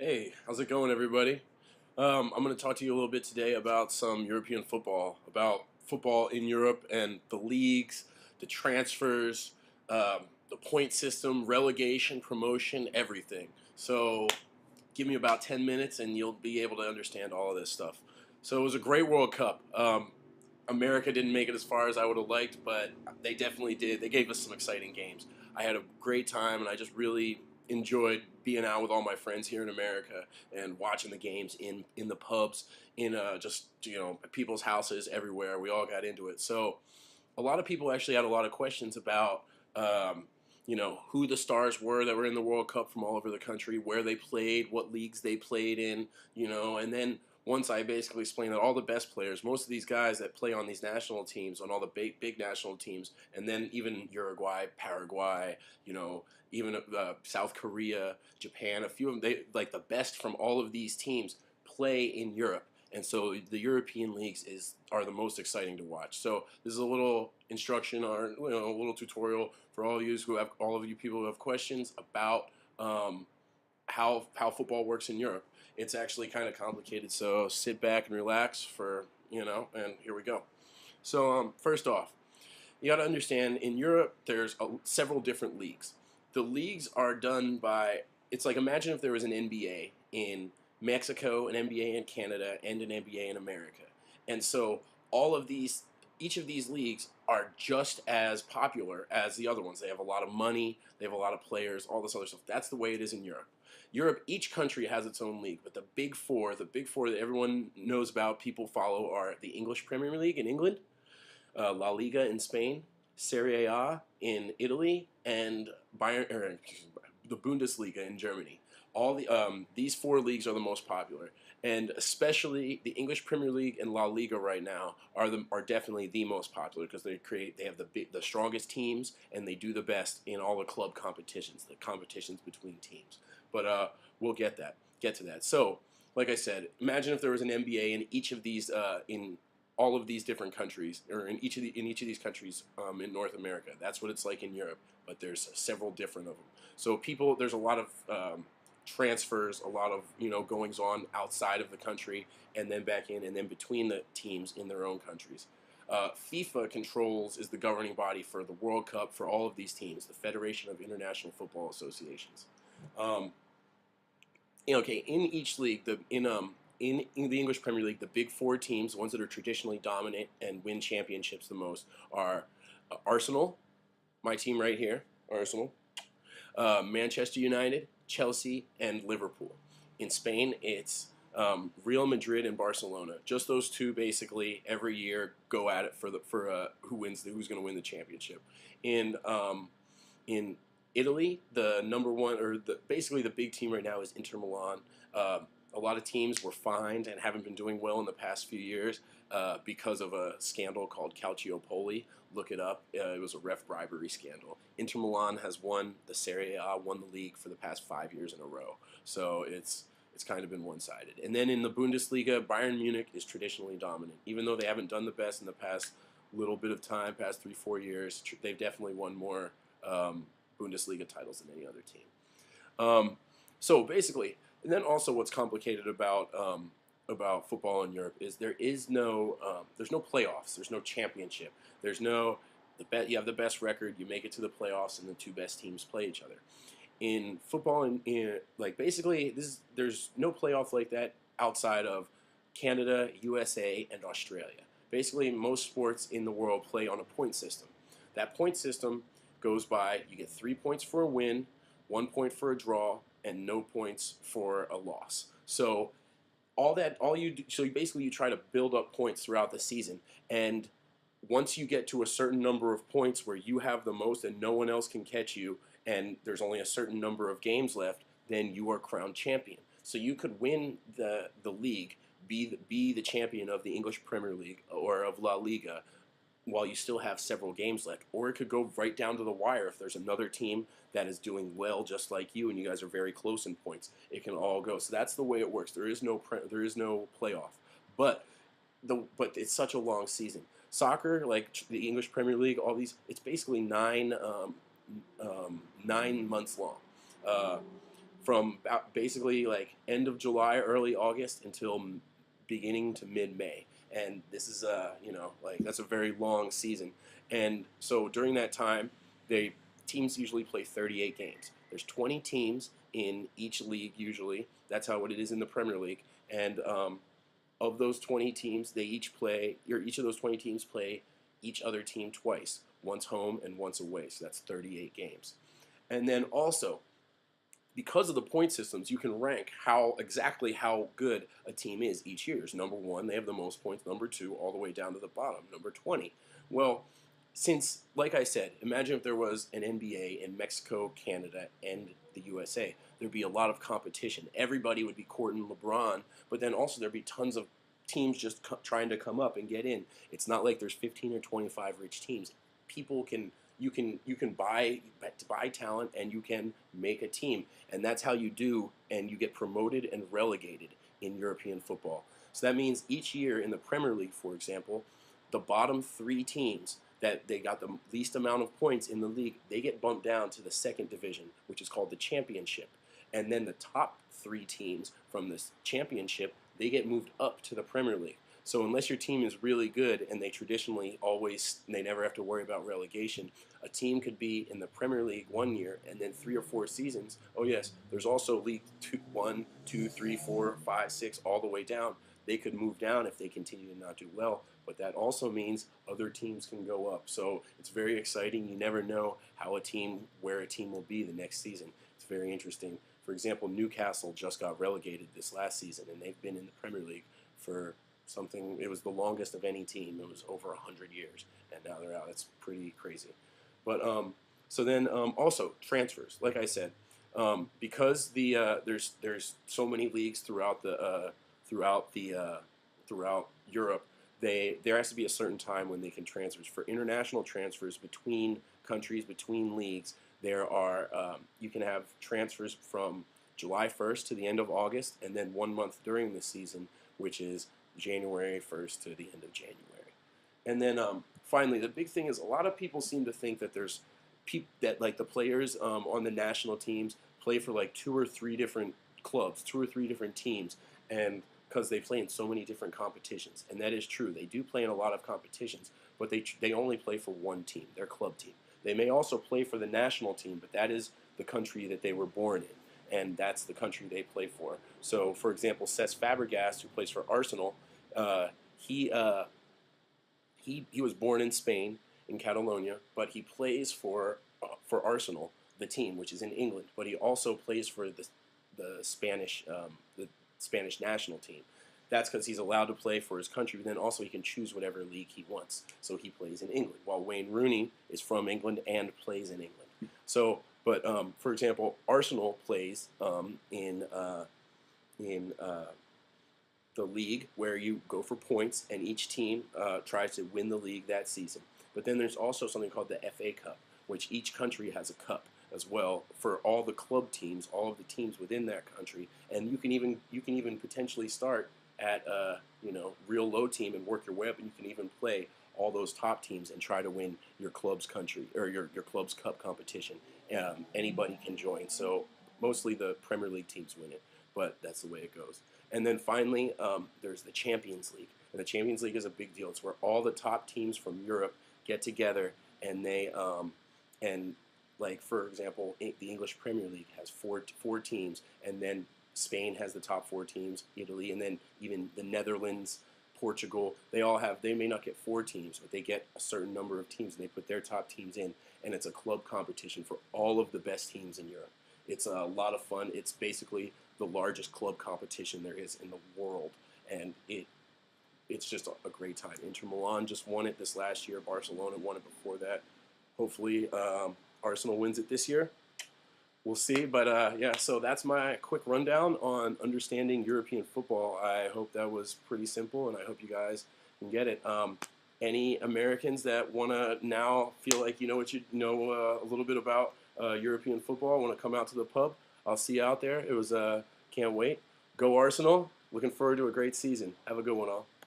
Hey, how's it going, everybody? I'm going to talk to you a little bit today about some European football, about football in Europe and the leagues, the transfers, the point system, relegation, promotion, everything. So, give me about 10 minutes and you'll be able to understand all of this stuff. So, it was a great World Cup. America didn't make it as far as I would have liked, but they definitely did. They gave us some exciting games. I had a great time, and I just really enjoyed being out with all my friends here in America and watching the games in the pubs, in just people's houses everywhere. We all got into it. So a lot of people actually had a lot of questions about. Who the stars were that were in the World Cup from all over the country, where they played, what leagues they played in, and then once I basically explained that all the best players, most of these guys that play on these national teams, on all the big national teams, and then even Uruguay, Paraguay, even South Korea, Japan, a few of them, they like the best from all of these teams play in Europe. And so the European leagues are the most exciting to watch. So this is a little instruction or a little tutorial for all of you people who have questions about how football works in Europe. It's actually kind of complicated, so sit back and relax and here we go. So first off, you got to understand in Europe there's several different leagues. The leagues are done by, it's like imagine if there was an NBA in Mexico, an NBA in Canada, and an NBA in America. And so all of these, each of these leagues are just as popular as the other ones. They have a lot of money, they have a lot of players, all this other stuff. That's the way it is in Europe. Europe, each country has its own league, but the big four that everyone knows about, people follow, are the English Premier League in England, La Liga in Spain, Serie A in Italy, and the Bundesliga in Germany. All these four leagues are the most popular, and especially the English Premier League and La Liga right now are definitely the most popular because they have the strongest teams and they do the best in all the club competitions, the competitions between teams. But we'll get to that. So, like I said, imagine if there was an NBA in each of these in all of these different countries, or in each of these countries in North America. That's what it's like in Europe, but there's several different of them. So there's a lot of transfers, a lot of goings on outside of the country, and then back in, and then between the teams in their own countries. FIFA is the governing body for the World Cup for all of these teams, the Federation of International Football Associations. Um, okay, in each league, in the English Premier League, the big four teams, the ones that are traditionally dominant and win championships the most, are Arsenal, my team right here, Arsenal, Manchester United, Chelsea, and Liverpool. In Spain, it's Real Madrid and Barcelona. Just those two, basically, every year go at it for who's going to win the championship. In Italy, the number one, basically the big team right now is Inter Milan. A lot of teams were fined and haven't been doing well in the past few years because of a scandal called Calciopoli. Look it up. It was a ref bribery scandal. Inter Milan has won the Serie A, won the league for the past 5 years in a row. So it's kind of been one-sided. And then in the Bundesliga, Bayern Munich is traditionally dominant. Even though they haven't done the best in the past little bit of time, past 3-4 years, they've definitely won more Bundesliga titles than any other team. So basically, and then also what's complicated about football in Europe is there's no playoffs, there's no championship, you have the best record, you make it to the playoffs, and the two best teams play each other. In football, there's no playoff like that outside of Canada, USA, and Australia. Basically, most sports in the world play on a point system. That point system goes by, you get 3 points for a win, 1 point for a draw, and no points for a loss. So basically you try to build up points throughout the season, and once you get to a certain number of points where you have the most and no one else can catch you, and there's only a certain number of games left, then you are crowned champion. So you could win the league, be the champion of the English Premier League or of La Liga, while you still have several games left. Or it could go right down to the wire if there's another team that is doing well just like you and you guys are very close in points. It can all go. So that's the way it works. There is no playoff. But it's such a long season. Soccer, like the English Premier League, all these, it's basically 9 months long. from basically like end of July, early August until beginning to mid-May. And this is like that's a very long season. And so during that time, they teams usually play 38 games. There's 20 teams in each league usually. That's how it is in the Premier League. And of those 20 teams, they each play, or each of those 20 teams play each other team twice, once home and once away. So that's 38 games. And then also, because of the point systems, you can rank exactly how good a team is each year. Number one, they have the most points. Number two, all the way down to the bottom, number 20. Well, since, like I said, imagine if there was an NBA in Mexico, Canada, and the USA. There'd be a lot of competition. Everybody would be courting LeBron, but then also there'd be tons of teams just trying to come up and get in. It's not like there's 15 or 25 rich teams. People can you can buy talent and you can make a team, and that's how you do, and you get promoted and relegated in European football. So that means each year in the Premier League, for example, the bottom three teams that they got the least amount of points in the league, they get bumped down to the second division, which is called the Championship. And then the top three teams from this Championship, they get moved up to the Premier League. So unless your team is really good and they never have to worry about relegation, a team could be in the Premier League 1 year and then 3 or 4 seasons. Oh yes, there's also League 1, 2, 3, 4, 5, 6, all the way down. They could move down if they continue to not do well, but that also means other teams can go up. So it's very exciting. You never know where a team will be the next season. It's very interesting. For example, Newcastle just got relegated this last season, and they've been in the Premier League for it was the longest of any team. It was over 100 years, and now they're out. It's pretty crazy. But so then also transfers. Like I said, because there's so many leagues throughout Europe, there has to be a certain time when they can transfer. For international transfers between countries, between leagues, you can have transfers from July 1st to the end of August, and then 1 month during the season, which is January 1st to the end of January. And then finally, the big thing is a lot of people seem to think that like the players on the national teams play for like 2 or 3 different clubs, 2 or 3 different teams, and because they play in so many different competitions. And that is true. They do play in a lot of competitions, but they only play for one team, their club team. They may also play for the national team, but that is the country that they were born in, and that's the country they play for. So, for example, Cesc Fabregas, who plays for Arsenal, he was born in Spain, in Catalonia, but he plays for Arsenal, the team, which is in England. But he also plays for the Spanish national team. That's because he's allowed to play for his country, but then also he can choose whatever league he wants. So he plays in England, while Wayne Rooney is from England and plays in England. So, but for example, Arsenal plays in the league where you go for points, and each team tries to win the league that season. But then there's also something called the FA Cup, which each country has a cup as well for all the club teams, all of the teams within that country, and you can even potentially start at real low team and work your way up, and you can even play all those top teams and try to win your club's country or your club's cup competition. Anybody can join. So mostly the Premier League teams win it, but that's the way it goes. And then finally, there's the Champions League, and the Champions League is a big deal. It's where all the top teams from Europe get together, and like for example, the English Premier League has four teams, and then Spain has the top 4 teams, Italy, and then even the Netherlands, Portugal. They may not get 4 teams, but they get a certain number of teams, and they put their top teams in, and it's a club competition for all of the best teams in Europe. It's a lot of fun. It's basically the largest club competition there is in the world, and it's just a great time. Inter Milan just won it this last year. Barcelona won it before that. Hopefully, Arsenal wins it this year. We'll see, but yeah, so that's my quick rundown on understanding European football. I hope that was pretty simple, and I hope you guys can get it. Any Americans that want to now feel like you know what you know a little bit about European football, want to come out to the pub, I'll see you out there. It was can't wait. Go Arsenal. Looking forward to a great season. Have a good one, all.